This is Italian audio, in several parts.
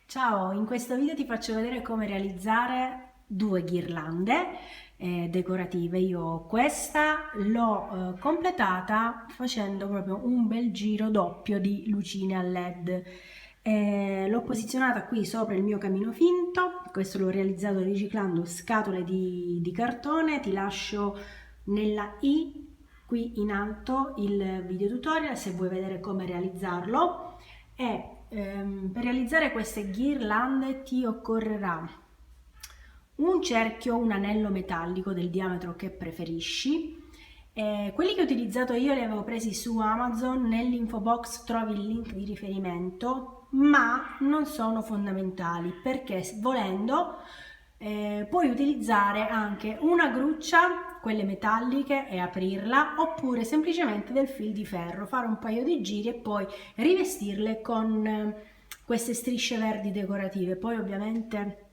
Ciao, in questo video ti faccio vedere come realizzare due ghirlande decorative. Io questa l'ho completata facendo proprio un bel giro doppio di lucine a LED. L'ho posizionata qui sopra il mio camino finto. Questo l'ho realizzato riciclando scatole di cartone. Ti lascio nella i qui in alto il video tutorial se vuoi vedere come realizzarlo. Per realizzare queste ghirlande ti occorrerà un cerchio, un anello metallico del diametro che preferisci. Quelli che ho utilizzato io li avevo presi su Amazon, nell'info box trovi il link di riferimento, ma non sono fondamentali perché volendo puoi utilizzare anche una gruccia, quelle metalliche, e aprirla, oppure semplicemente del fil di ferro, fare un paio di giri e poi rivestirle con queste strisce verdi decorative. Poi ovviamente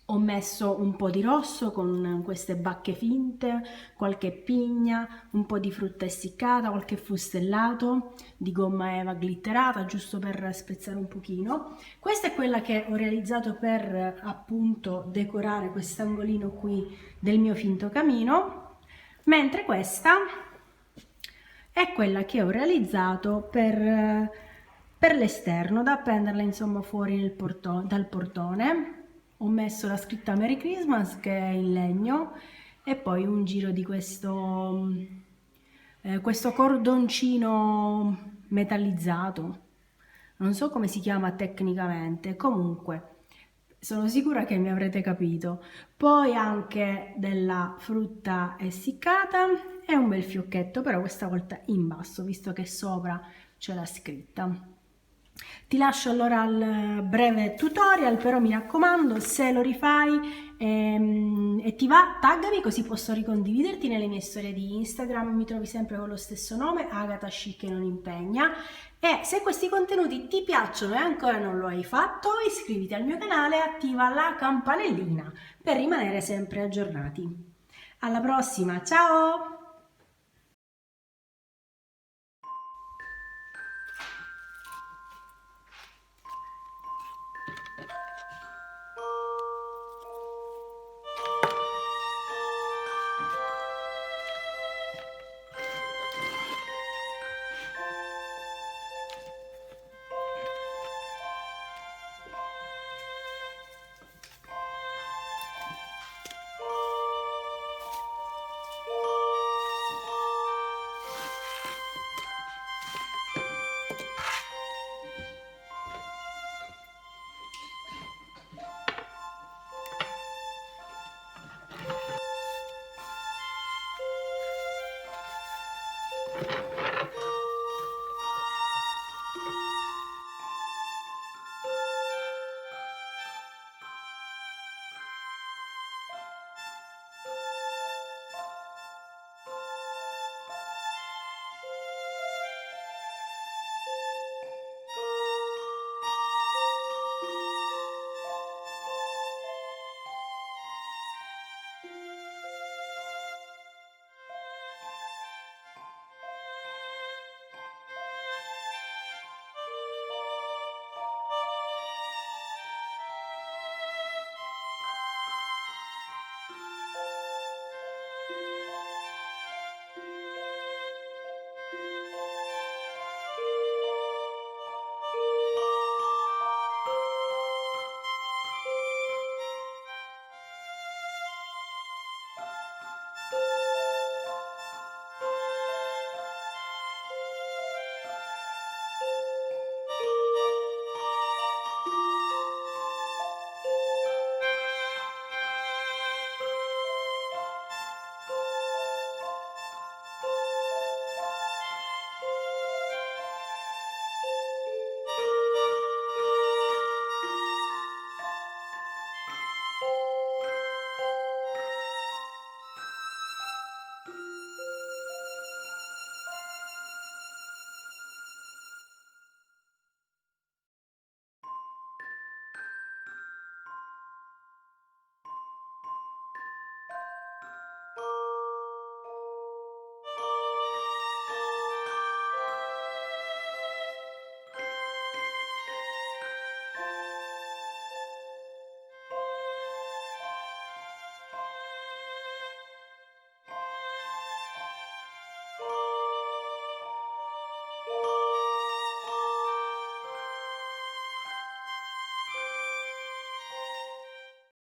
ho messo un po' di rosso con queste bacche finte, qualche pigna, un po' di frutta essiccata, qualche fustellato di gomma eva glitterata, giusto per spezzare un pochino. Questa è quella che ho realizzato per appunto decorare quest'angolino qui del mio finto camino, mentre questa è quella che ho realizzato per l'esterno, da appenderla insomma fuori dal portone. Ho messo la scritta Merry Christmas che è in legno e poi un giro di questo cordoncino metallizzato, non so come si chiama tecnicamente, comunque sono sicura che mi avrete capito. Poi anche della frutta essiccata e un bel fiocchetto, però questa volta in basso, visto che sopra c'è la scritta. Ti lascio allora al breve tutorial, però mi raccomando, se lo rifai e ti va, taggami così posso ricondividerti nelle mie storie di Instagram. Mi trovi sempre con lo stesso nome, Agata Chic e non impegna. E se questi contenuti ti piacciono e ancora non lo hai fatto, iscriviti al mio canale e attiva la campanellina per rimanere sempre aggiornati. Alla prossima, ciao!